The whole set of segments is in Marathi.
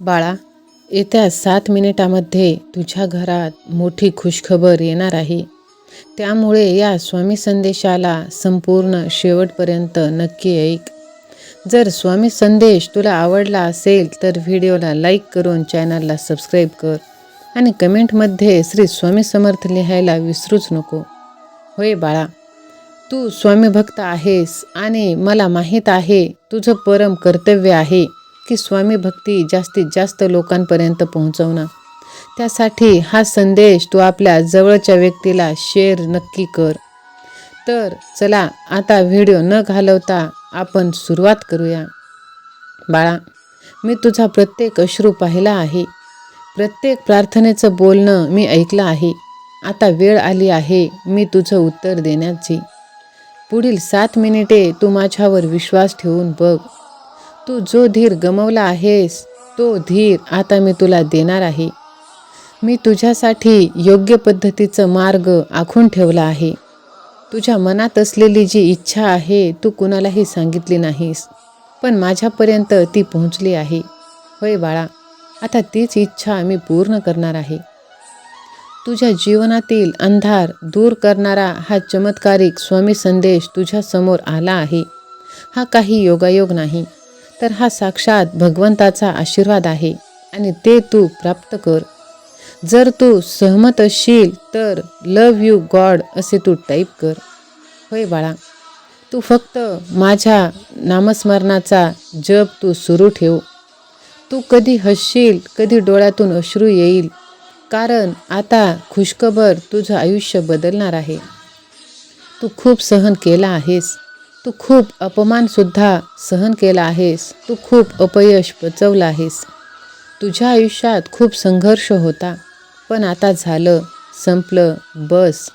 बाळा, येत्या 7 मिनिटामध्ये तुझ्या घरात मोठी खुशखबर येणार आहे. त्यामुळे या स्वामी संदेशाला संपूर्ण शेवटपर्यंत नक्की ऐक. जर स्वामी संदेश तुला आवडला असेल तर व्हिडिओला लाईक करून चॅनलला सबस्क्राईब कर आणि कमेंटमध्ये श्री स्वामी समर्थ लिहायला विसरूच नको. होय बाळा, तू स्वामी भक्त आहेस आणि मला माहीत आहे तुझं परम कर्तव्य आहे की स्वामी भक्ती जास्तीत जास्त लोकांपर्यंत पोहोचवणं. त्यासाठी हा संदेश तू आपल्या जवळच्या व्यक्तीला शेअर नक्की कर. तर चला आता व्हिडिओ न घालवता आपण सुरुवात करूया. बाळा, मी तुझा प्रत्येक अश्रू पाहिला आहे. प्रत्येक प्रार्थनेचं बोलणं मी ऐकलं आहे. आता वेळ आली आहे मी तुझं उत्तर देण्याची. पुढील 7 मिनिटे तू माझ्यावर विश्वास ठेवून बघ. तू जो धीर गमावला आहेस तो धीर आता मी तुला देणार आहे. मी तुझ्यासाठी योग्य पद्धतीचं मार्ग आखून ठेवला आहे. तुझ्या मनात असलेली जी इच्छा आहे तू कुणालाही सांगितली नाहीस, पण माझ्यापर्यंत ती पोहोचली आहे. होय बाळा, आता तीच इच्छा मी पूर्ण करणार आहे. तुझ्या जीवनातील अंधार दूर करणारा हा चमत्कारिक स्वामी संदेश तुझ्या समोर आला आहे. हा काही योगायोग नाही, तर हा साक्षात भगवंताचा आशीर्वाद आहे आणि ते तू प्राप्त कर. जर तू सहमत असशील तर लव यू गॉड असे तू टाईप कर. होय बाळा, तू फक्त माझ्या नामस्मरणाचा जप तू सुरू ठेव. तू कधी हसशील, कधी डोळ्यातून अश्रू येईल, कारण आता खुशखबर तुझं आयुष्य बदलणार आहे. तू खूप सहन केला आहेस. तू खूप अपमानसुद्धा सहन केला आहेस. तू खूप अपयश पचवलं आहेस. तुझ्या आयुष्यात खूप संघर्ष होता, पण आता झालं, संपलं. बस,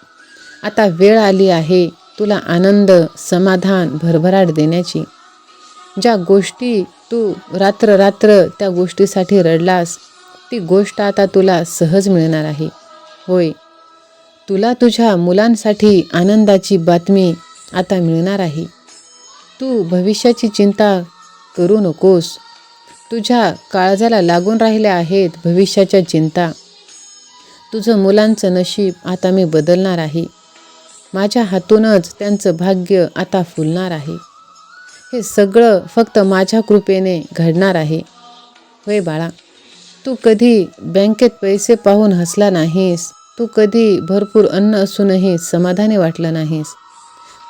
आता वेळ आली आहे तुला आनंद, समाधान, भरभराट देण्याची. ज्या गोष्टी तू रात्र त्या गोष्टीसाठी रडलास, ती गोष्ट आता तुला सहज मिळणार आहे. होय, तुला तुझ्या मुलांसाठी आनंदाची बातमी आता मिळणार आहे. तू भविष्याची चिंता करू नकोस. तुझ्या काळजाला लागून राहिल्या आहेत भविष्याच्या चिंता. तुझं मुलांचं नशीब आता मी बदलणार आहे. माझ्या हातूनच त्यांचं भाग्य आता फुलणार आहे. हे सगळं फक्त माझ्या कृपेने घडणार आहे. होय बाळा, तू कधी बँकेत पैसे पाहून हसला नाहीस. तू कधी भरपूर अन्न असूनही समाधानी वाटलं नाहीस,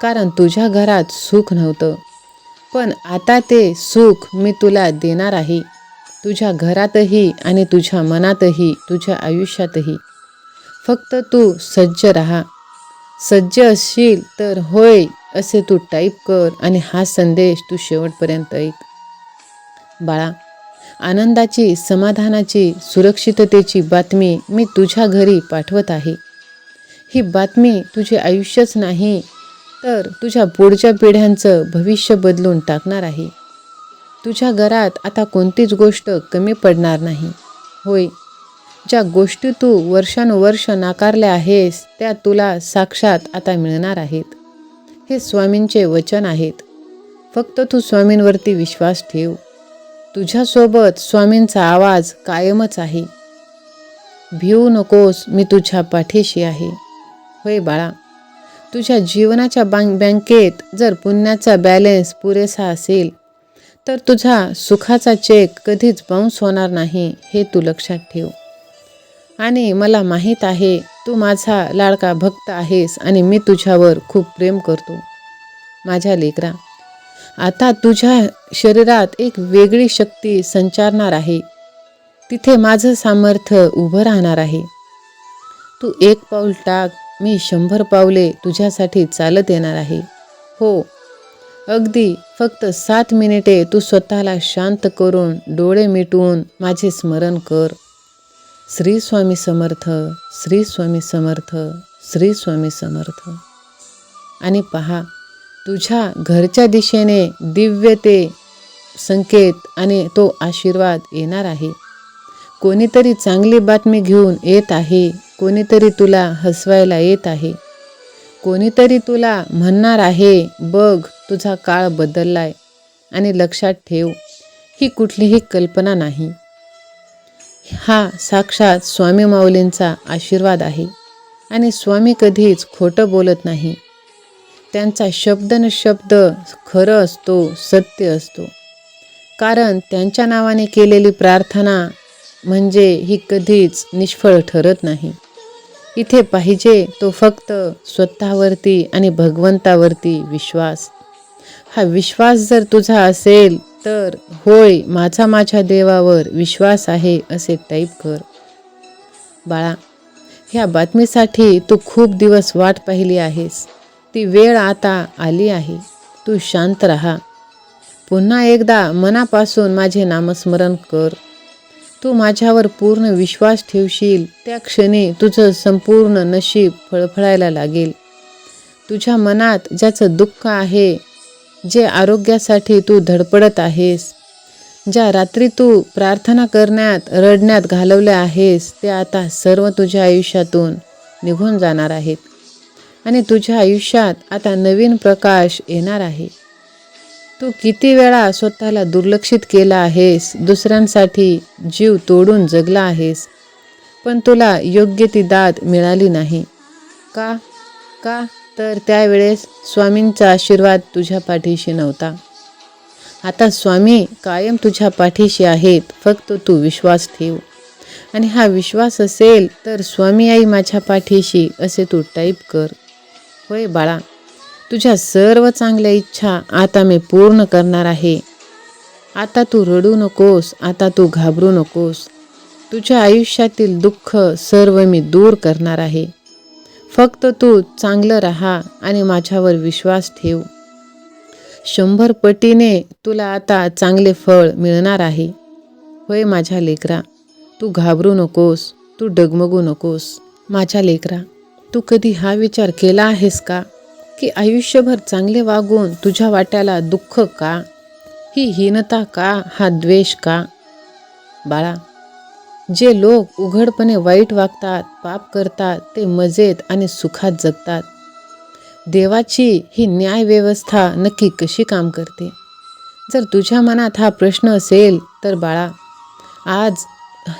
कारण तुझ्या घरात सुख नव्हतं. पण आता ते सुख मी तुला देणार आहे. तुझ्या घरातही आणि तुझ्या मनातही, तुझ्या आयुष्यातही. फक्त तू सज्ज राहा. सज्ज असशील तर होय असे तू टाईप कर आणि हा संदेश तू शेवटपर्यंत ऐक. बाळा, आनंदाची, समाधानाची, सुरक्षिततेची बातमी मी तुझ्या घरी पाठवत आहे. ही बातमी तुझे आयुष्यच नाही, तर तुझ्या पुढच्या पिढ्यांचं भविष्य बदलून टाकणार आहे. तुझ्या घरात आता कोणतीच गोष्ट कमी पडणार नाही. होय, ज्या गोष्टी तू वर्षानुवर्ष नाकारल्या आहेस त्या तुला साक्षात आता मिळणार आहेत. हे स्वामींचे वचन आहेत. फक्त तू स्वामींवरती विश्वास ठेव. तुझ्यासोबत स्वामींचा आवाज कायमच आहे. भिवू नकोस, मी तुझ्या पाठीशी आहे. होय बाळा, तुझ्या जीवनाच्या बँकेत जर पुण्याचा बॅलन्स पुरेसा असेल तर तुझा सुखाचा चेक कधीच बाउन्स होणार नाही, हे तू लक्षात ठेव. आणि मला माहीत आहे तू माझा लाडका भक्त आहेस आणि मी तुझ्यावर खूप प्रेम करतो. माझ्या लेकरा, आता तुझ्या शरीरात एक वेगळी शक्ती संचारणार आहे. तिथे माझं सामर्थ्य उभं राहणार आहे. तू 1 पाऊल टाक, मी 100 पावले तुझ्यासाठी चालत येणार आहे. हो, अगदी फक्त 7 मिनिटे तू स्वतःला शांत करून डोळे मिटवून माझे स्मरण कर. श्री स्वामी समर्थ, श्री स्वामी समर्थ, श्री स्वामी समर्थ. आणि पहा, तुझ्या घरच्या दिशेने दिव्य ते संकेत आणि तो आशीर्वाद येणार आहे. कोणीतरी चांगली बातमी घेऊन येत आहे. कोणीतरी तुला हसवायला येत आहे. कोणीतरी तुला म्हणणार आहे, बघ तुझा काळ बदललाय. आणि लक्षात ठेव, ही कुठलीही कल्पना नाही. हा साक्षात स्वामी माऊलींचा आशीर्वाद आहे. आणि स्वामी कधीच खोटं बोलत नाही. त्यांचा शब्द न शब्द खरं असतो, सत्य असतो. कारण त्यांच्या नावाने केलेली प्रार्थना म्हणजे ही कधीच निष्फळ ठरत नाही. इथे पाहिजे तो फक्त स्वतःवरती आणि भगवंतावरती विश्वास. हा विश्वास जर तुझा असेल तर होय, माझ्या देवावर विश्वास आहे असे टाईप कर. बाळा, ह्या बातमीसाठी तू खूप दिवस वाट पाहिली आहेस. ती वेळ आता आली आहे. तू शांत राहा. पुन्हा एकदा मनापासून माझे नामस्मरण कर. तू माझ्यावर पूर्ण विश्वास ठेवशील त्या क्षणी तुझं संपूर्ण नशीब फळफळायला लागेल. तुझ्या मनात ज्याचं दुःख आहे, जे आरोग्यासाठी तू धडपडत आहेस, ज्या रात्री तू प्रार्थना करण्यात रडण्यात घालवल्या आहेस, ते आता सर्व तुझ्या आयुष्यातून निघून जाणार आहेत. आणि तुझ्या आयुष्यात आता नवीन प्रकाश येणार आहे. तू किती वेळा स्वतःला दुर्लक्षित केला आहेस, दुसऱ्यांसाठी जीव तोडून जगला आहेस, पण तुला योग्य ती दाद मिळाली नाही. का? तर त्यावेळेस स्वामींचा आशीर्वाद तुझ्या पाठीशी नव्हता. आता स्वामी कायम तुझ्या पाठीशी आहेत. फक्त तू विश्वास ठेव. आणि हा विश्वास असेल तर स्वामी आई माझ्या पाठीशी असे तू टाईप कर. होय बाळा, तुझ्या सर्व चांगल्या इच्छा आता मी पूर्ण करणार आहे. आता तू रडू नकोस, आता तू घाबरू नकोस. तुझ्या आयुष्यातील दुःख सर्व मी दूर करणार आहे. फक्त तू चांगलं राहा आणि माझ्यावर विश्वास ठेव. 100 पटीने तुला आता चांगले फळ मिळणार आहे. होय माझ्या लेकरा, तू घाबरू नकोस, तू डगमगू नकोस. माझ्या लेकरा, तू कधी हा विचार केला आहेस का की आयुष्यभर चांगले वागून तुझ्या वाट्याला दुःख का? ही हीनता का? हा द्वेष का? बाळा, जे लोक उघडपणे वाईट वागतात, पाप करतात, ते मजेत आणि सुखात जगतात. देवाची ही न्याय व्यवस्था नक्की कशी काम करते? जर तुझ्या मनात हा प्रश्न असेल तर बाळा, आज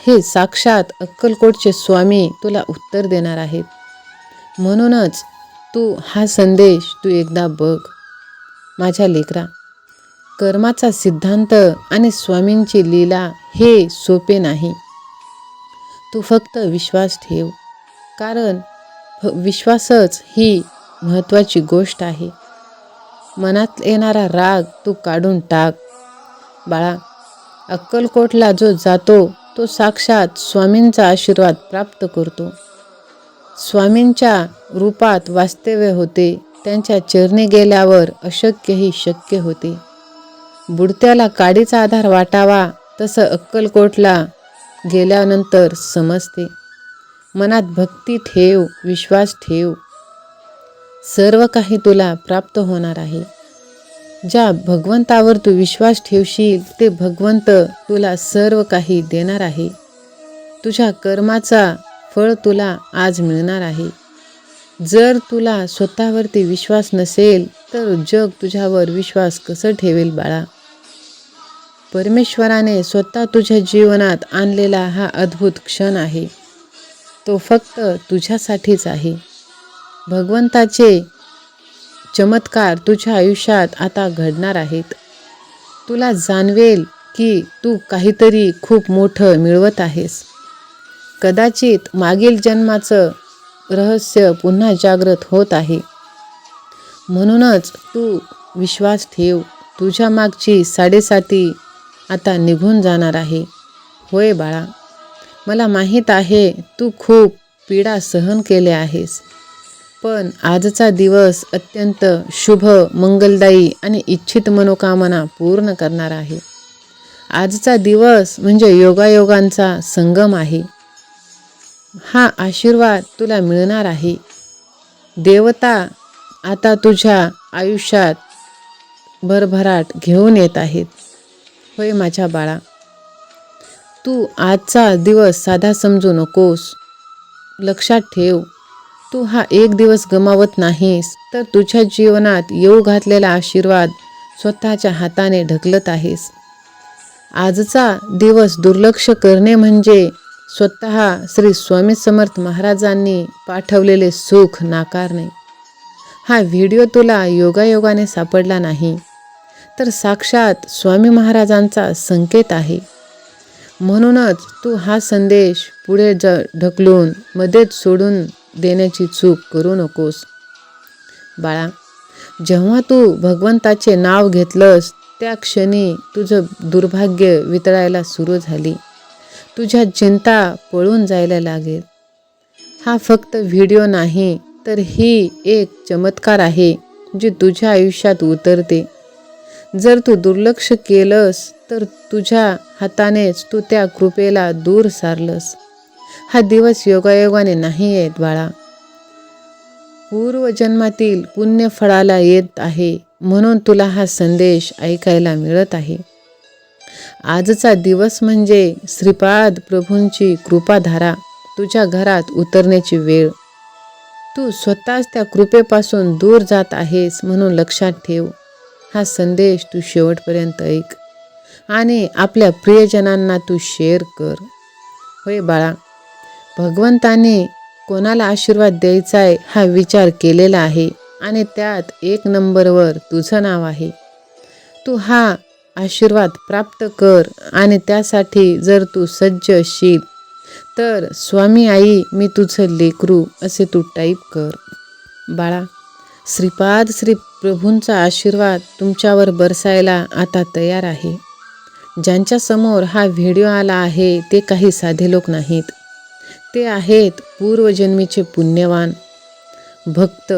हे साक्षात अक्कलकोटचे स्वामी तुला उत्तर देणार आहेत. म्हणूनच तू हा संदेश तू एकदा बघ. माझ्या लेकरा, कर्माचा सिद्धांत आणि स्वामींची लीला हे सोपे नाही. तू फक्त विश्वास ठेव. कारण विश्वासच ही महत्त्वाची गोष्ट आहे. मनात येणारा राग तू काढून टाक. बाळा, अक्कलकोटला जो जातो तो साक्षात स्वामींचा आशीर्वाद प्राप्त करतो. स्वामींच्या रूपात वास्तव्य होते. त्यांच्या चरणी गेल्यावर अशक्यही शक्य होते. बुडत्याला काडीचा आधार वाटावा तसं अक्कलकोटला गेल्यानंतर समजते. मनात भक्ती ठेव, विश्वास ठेव. सर्व काही तुला प्राप्त होणार आहे. ज्या भगवंतावर तू विश्वास ठेवशील ते भगवंत तुला सर्व काही देणार आहे. तुझ्या कर्माचा फळ तुला आज मिळणार आहे. जर तुला स्वतःवरती विश्वास नसेल तर जग तुझ्यावर विश्वास कसं ठेवेल बाळा? परमेश्वराने स्वतः तुझ्या जीवनात आणलेला हा अद्भुत क्षण आहे. तो फक्त तुझ्यासाठीच आहे. भगवंताचे चमत्कार तुझ्या आयुष्यात आता घडणार आहेत. तुला जाणवेल की तू काहीतरी खूप मोठं मिळवत आहेस. कदाचित मागील जन्माचं रहस्य पुन्हा जागृत होत आहे. म्हणूनच तू विश्वास ठेव. तुझ्या मागची 7.5 आता निघून जाणार आहे. होय बाळा, मला माहीत आहे तू खूप पीडा सहन केल्या आहेस. पण आजचा दिवस अत्यंत शुभ, मंगलदायी आणि इच्छित मनोकामना पूर्ण करणार आहे. आजचा दिवस म्हणजे योगायोगांचा संगम आहे. हा आशीर्वाद तुला मिळणार आहे. देवता आता तुझ्या आयुष्यात भरभराट घेऊन येत आहेत. होय माझ्या बाळा, तू आजचा दिवस साधा समजू नकोस. लक्षात ठेव, तू हा एक दिवस गमावत नाहीस तर तुझ्या जीवनात येऊ घातलेला आशीर्वाद स्वतःच्या हाताने ढकलत आहेस. आजचा दिवस दुर्लक्ष करणे म्हणजे स्वतः श्री स्वामी समर्थ महाराजांनी पाठवलेले सुख नाकारणे. हा व्हिडिओ तुला योगायोगाने सापडला नाही, तर साक्षात स्वामी महाराजांचा संकेत आहे. म्हणूनच तू हा संदेश पुढे ढकलून मध्येच सोडून देण्याची चूक करू नकोस. बाळा, जेव्हा तू भगवंताचे नाव घेतलंस त्या क्षणी तुझं दुर्भाग्य वितळायला सुरू झाली. तुझ्या चिंता पळून जायला लागेल. हा फक्त व्हिडिओ नाही, तर ही एक चमत्कार आहे जी तुझ्या आयुष्यात उतरते. जर तू दुर्लक्ष केलंस तर तुझ्या हातानेच तू त्या कृपेला दूर सारलंस. हा दिवस योगायोगाने नाही येत बाळा, पूर्वजन्मातील पुण्यफळाला येत आहे. म्हणून तुला हा संदेश ऐकायला मिळत आहे. आजचा दिवस म्हणजे श्रीपाद प्रभूंची कृपाधारा तुझ्या घरात उतरण्याची वेळ. तू स्वतःच त्या कृपेपासून दूर जात आहेस, म्हणून लक्षात ठेव. हा संदेश तू शेवटपर्यंत ऐक आणि आपल्या प्रियजनांना तू शेअर कर. होय बाळा, भगवंताने कोणाला आशीर्वाद द्यायचा आहे हा विचार केलेला आहे आणि त्यात 1 नंबरवर तुझं नाव आहे. तू हा आशीर्वाद प्राप्त कर आणि त्यासाठी जर तू सज्ज असशील तर स्वामी आई मी तुझं लेकरू असे तू टाईप कर. बाळा, श्रीपाद श्री प्रभूंचा आशीर्वाद तुमच्यावर बरसायला आता तयार आहे. ज्यांच्यासमोर हा व्हिडिओ आला आहे ते काही साधे लोक नाहीत. ते आहेत पूर्वजन्मीचे पुण्यवान भक्त.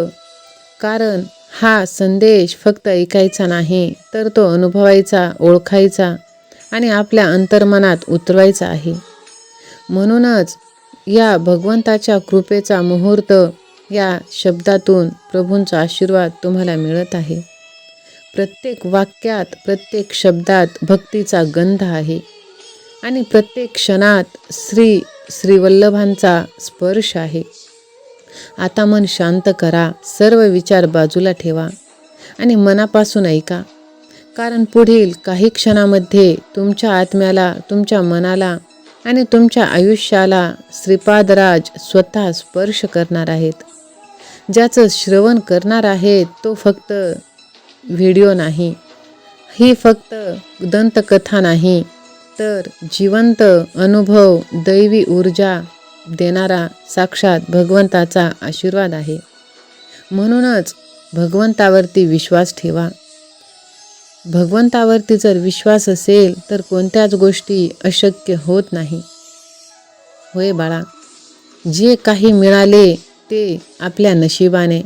कारण हा संदेश फक्त ऐकायचा नाही, तर तो अनुभवायचा, ओळखायचा आणि आपल्या अंतर्मनात उतरवायचा आहे. म्हणूनच या भगवंताच्या कृपेचा मुहूर्त या शब्दातून प्रभूंचा आशीर्वाद तुम्हाला मिळत आहे. प्रत्येक वाक्यात, प्रत्येक शब्दात भक्तीचा गंध आहे आणि प्रत्येक क्षणात श्रीवल्लभांचा स्पर्श आहे. आता मन शांत करा, सर्व विचार बाजूला ठेवा आणि मनापासून ऐका. कारण पुढील काही क्षणामध्ये तुमच्या आत्म्याला, तुमच्या मनाला आणि तुमच्या आयुष्याला श्रीपादराज स्वतः स्पर्श करणार आहेत. ज्याचं श्रवण करणार आहे तो फक्त व्हिडिओ नाही, ही फक्त दंतकथा नाही, तर जिवंत अनुभव, दैवी ऊर्जा देणारा साक्षात भगवंताचा आशीर्वाद आहे. म्हणूनच भगवंतावरती विश्वास ठेवा. भगवंतावरती जर विश्वास असेल तर कोणत्याच गोष्टी अशक्य होत नाही. होय बाळा, जे काही मिळाले ते आपल्या नशिबाने,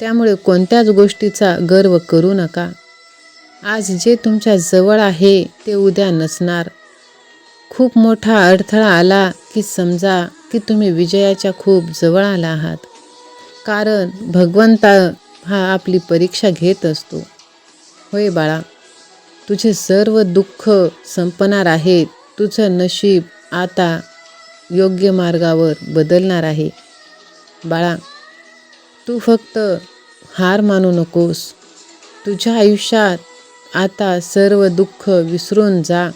त्यामुळे कोणत्याच गोष्टीचा गर्व करू नका. आज जे तुमच्या जवळ आहे ते उद्या नसणार. खूप मोठा अडथळा आला की समजा की तुम्ही विजयाच्या खूप जवळ आला आहात. कारण भगवंता हा आपली परीक्षा घेत असतो. होय बाळा, तुझे सर्व दुःख संपणार आहेत. तुझं नशीब आता योग्य मार्गावर बदलणार आहे. बाळा, तू फक्त हार मानू नकोस. तुझ्या आयुष्यात आता सर्व दुःख विसरून जा.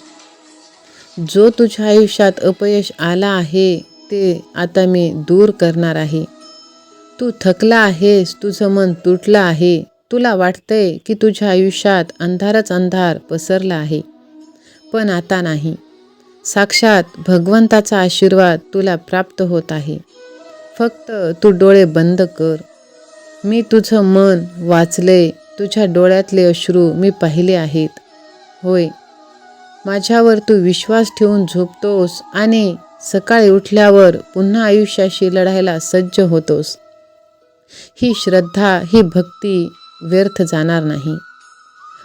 जो तुझ्या आयुष्यात अपयश आला आहे ते आता मी दूर करणार आहे. तू थकला आहेस, तुझं मन तुटलं आहे, तुला वाटतंय की तुझ्या आयुष्यात अंधारच अंधार पसरला आहे. पण आता नाही. साक्षात भगवंताचा आशीर्वाद तुला प्राप्त होत आहे. फक्त तू डोळे बंद कर. मी तुझं मन वाचले, तुझ्या डोळ्यातले अश्रू मी पाहिले आहेत. होय, माझ्यावर तू विश्वास ठेवून झोपतोस आणि सकाळी उठल्यावर पुन्हा आयुष्याशी लढायला सज्ज होतोस. ही श्रद्धा, ही भक्ती व्यर्थ जाणार नाही.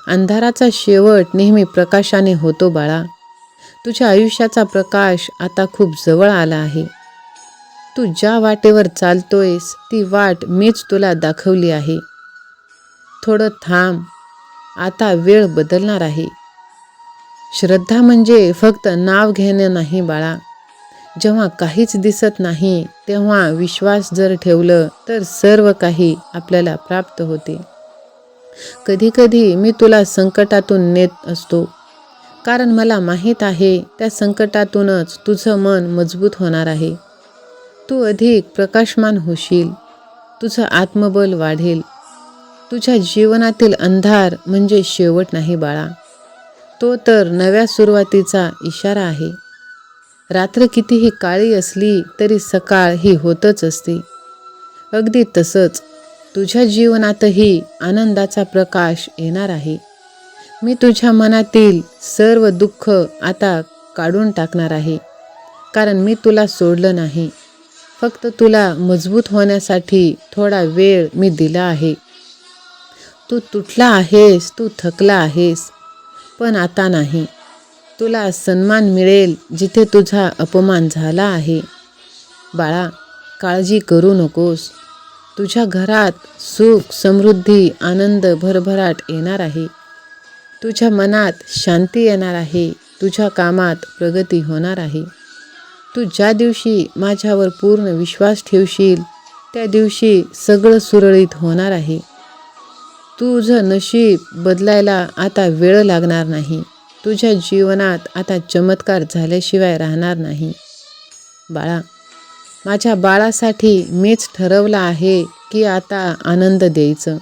अंधाराचा शेवट नेहमी प्रकाशाने होतो बाळा. तुझ्या आयुष्याचा प्रकाश आता खूप जवळ आला आहे. तू ज्या वाटेवर चालतोयस ती वाट मीच तुला दाखवली आहे. थोडं थांब, आता वेळ बदलणार आहे. श्रद्धा म्हणजे फक्त नाव घेणं नाही बाळा. जेव्हा काहीच दिसत नाही तेव्हा विश्वास जर ठेवलं तर सर्व काही आपल्याला प्राप्त होते. कधी कधी मी तुला संकटातून नेत असतो, कारण मला माहीत आहे त्या संकटातूनच तुझं मन मजबूत होणार आहे. तू अधिक प्रकाशमान होशील. तुझं आत्मबल वाढेल. तुझ्या जीवनातील अंधार म्हणजे शेवट नाही बाळा, तो तर नव्या सुरुवातीचा इशारा आहे. रात्र कितीही काळी असली तरी सकाळ ही होतच असते. अगदी तसंच तुझ्या जीवनातही आनंदाचा प्रकाश येणार आहे. मी तुझ्या मनातील सर्व दुःख आता काढून टाकणार आहे. कारण मी तुला सोडलं नाही. फक्त तुला मजबूत होण्यासाठी थोडा वेळ मी दिला आहे. तू तुटला आहेस, तू थकला आहेस, पण आता नाही. तुला सन्मान मिळेल जिथे तुझा अपमान झाला आहे. बाळा, काळजी करू नकोस. तुझ्या घरात सुख, समृद्धी, आनंद, भरभराट येणार आहे. तुझ्या मनात शांती येणार आहे. तुझ्या कामात प्रगती होणार आहे. तू ज्या दिवशी माझ्यावर पूर्ण विश्वास ठेवशील त्या दिवशी सगळं सुरळीत होणार आहे. तुझं नशीब बदलायला आता वेळ लागणार नाही. तुझ्या जीवनात आता चमत्कार झाल्याशिवाय राहणार नाही. बाळा, माझ्या बाळासाठी मीच ठरवलं आहे की आता आनंद द्यायचं.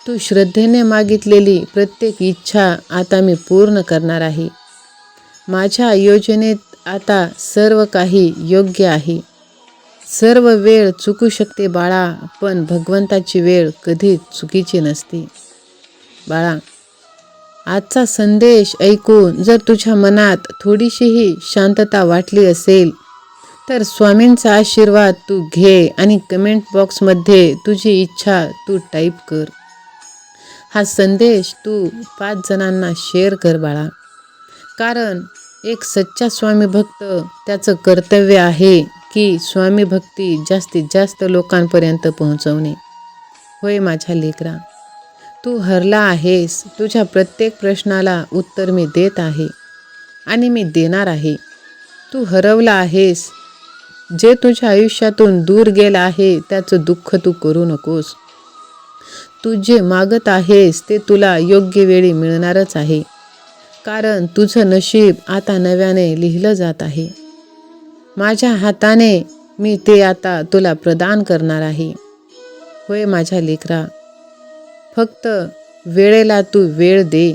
तू श्रद्धेने मागितलेली प्रत्येक इच्छा आता मी पूर्ण करणार आहे. माझ्या योजनेत आता सर्व काही योग्य आहे. सर्व वेळ चुकू शकते बाळा, पण भगवंताची वेळ कधीच चुकीची नसते. बाळा, आजचा संदेश ऐकून जर तुझ्या मनात थोडीशीही शांतता वाटली असेल तर स्वामींचा आशीर्वाद तू घे आणि कमेंट बॉक्समध्ये तुझी इच्छा तू टाईप कर. हा संदेश तू 5 जणांना शेअर कर बाळा. कारण एक सच्चा स्वामी भक्त त्याचं कर्तव्य आहे की स्वामी भक्ती जास्तीत जास्त लोकांपर्यंत पोहोचवणे. होय माझ्या लेकरा, तू हरला आहेस. तुझ्या प्रत्येक प्रश्नाला उत्तर मी देत आहे आणि मी देणार आहे. तू हरवला आहेस. जे तुझ्या आयुष्यातून दूर गेलं आहे त्याचं दुःख तू करू नकोस. तू जे मागत आहेस ते तुला योग्य वेळी मिळणारच आहे. कारण तुझं नशीब आता नव्याने लिहिलं जात आहे. माझ्या हाताने मी ते आता तुला प्रदान करणार आहे. होय माझ्या लेकरा, फक्त वेळेला तू वेळ दे.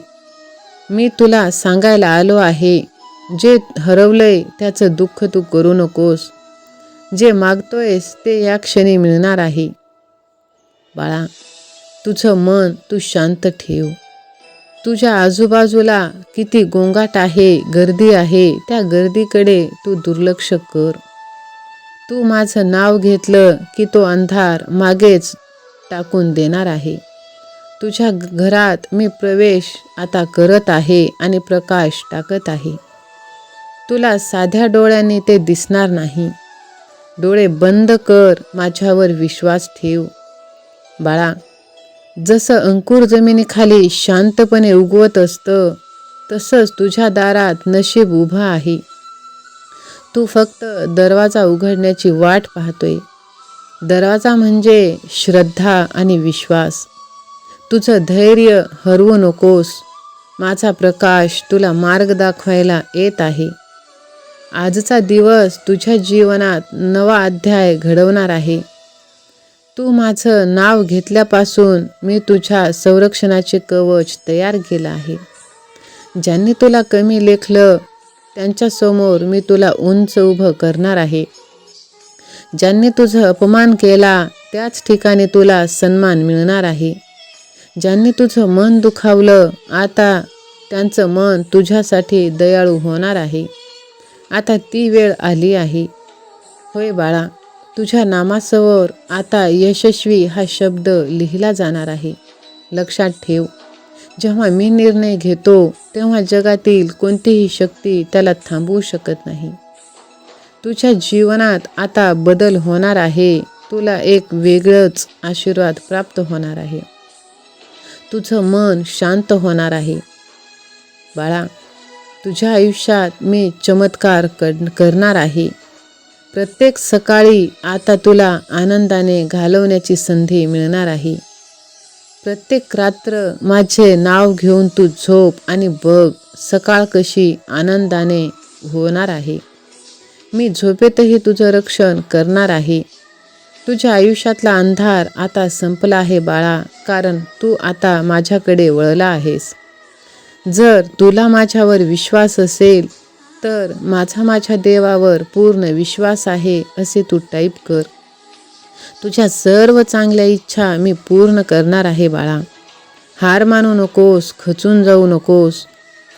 मी तुला सांगायला आलो आहे, जे हरवलंय त्याचं दुःख तू करू नकोस. जे मागतोयस ते या क्षणी मिळणार आहे. बाळा, तुझं मन तू शांत ठेव. तुझ्या आजूबाजूला किती गोंगाट आहे, गर्दी आहे, त्या गर्दीकडे तू दुर्लक्ष कर. तू माझं नाव घेतलं की तो अंधार मागेच टाकून देणार आहे. तुझ्या घरात मी प्रवेश आता करत आहे आणि प्रकाश टाकत आहे. तुला साध्या डोळ्यांनी ते दिसणार नाही. डोळे बंद कर, माझ्यावर विश्वास ठेव. बाळा, जसं अंकुर जमिनीखाली शांतपणे उगवत असतं तसंच तुझ्या दारात नशीब उभं आहे. तू फक्त दरवाजा उघडण्याची वाट पाहतोय. दरवाजा म्हणजे श्रद्धा आणि विश्वास. तुझं धैर्य हरवू नकोस. माझा प्रकाश तुला मार्ग दाखवायला येत आहे. आजचा दिवस तुझ्या जीवनात नवा अध्याय घडवणार आहे. तू माझं नाव घेतल्यापासून मी तुझ्या संरक्षणाचे कवच तयार केलं आहे. ज्यांनी तुला कमी लेखलं त्यांच्यासमोर मी तुला उंच उभं करणार आहे. ज्यांनी तुझं अपमान केला त्याच ठिकाणी तुला सन्मान मिळणार आहे. ज्यांनी तुझं मन दुखावलं आता त्यांचं मन तुझ्यासाठी दयाळू होणार आहे. आता ती वेळ आली आहे. होय बाळा, तुझ्या नामासमोर आता यशस्वी हा शब्द लिहिला जाणार आहे. लक्षात ठेव, जेव्हा मी निर्णय घेतो तेव्हा जगातील कोणतीही शक्ती त्याला थांबवू शकत नाही. तुझ्या जीवनात आता बदल होणार आहे. तुला एक वेगळंच आशीर्वाद प्राप्त होणार आहे. तुझं मन शांत होणार आहे. बाळा, तुझ्या आयुष्यात मी चमत्कार करणार आहे. प्रत्येक सकाळी आता तुला आनंदाने घालवण्याची संधी मिळणार आहे. प्रत्येक रात्र माझे नाव घेऊन तू झोप आणि बघ सकाळ कशी आनंदाने होणार आहे. मी झोपेतही तुझं रक्षण करणार आहे. तुझ्या आयुष्यातला अंधार आता संपला आहे बाळा, कारण तू आता माझ्याकडे वळला आहेस. जर तुला माझ्यावर विश्वास असेल तर माझ्या देवावर पूर्ण विश्वास आहे असे तू टाईप कर. तुझ्या सर्व चांगल्या इच्छा मी पूर्ण करणार आहे बाळा. हार मानू नकोस, खचून जाऊ नकोस.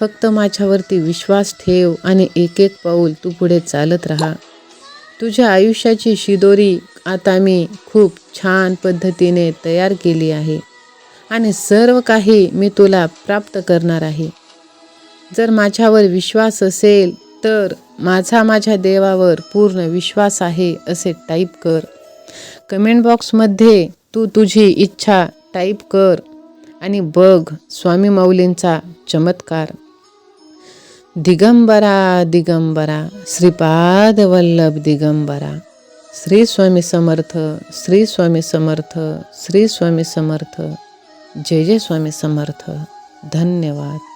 फक्त माझ्यावरती विश्वास ठेव आणि एक एक पाऊल तू पुढे चालत राहा. तुझ्या आयुष्याची शिदोरी आता मी खूप छान पद्धतीने तयार केली आहे आणि सर्व काही मी तुला प्राप्त करणार आहे. जर माझ्यावर विश्वास असेल तर माझ्या देवावर पूर्ण विश्वास आहे असे टाईप कर. कमेंट बॉक्समध्ये तू तुझी इच्छा टाईप कर आणि बघ स्वामी माऊलींचा चमत्कार. दिगंबरा दिगंबरा श्रीपाद वल्लभ दिगंबरा. श्री स्वामी समर्थ, श्री स्वामी समर्थ, श्री स्वामी समर्थ. जय जय स्वामी समर्थ. धन्यवाद.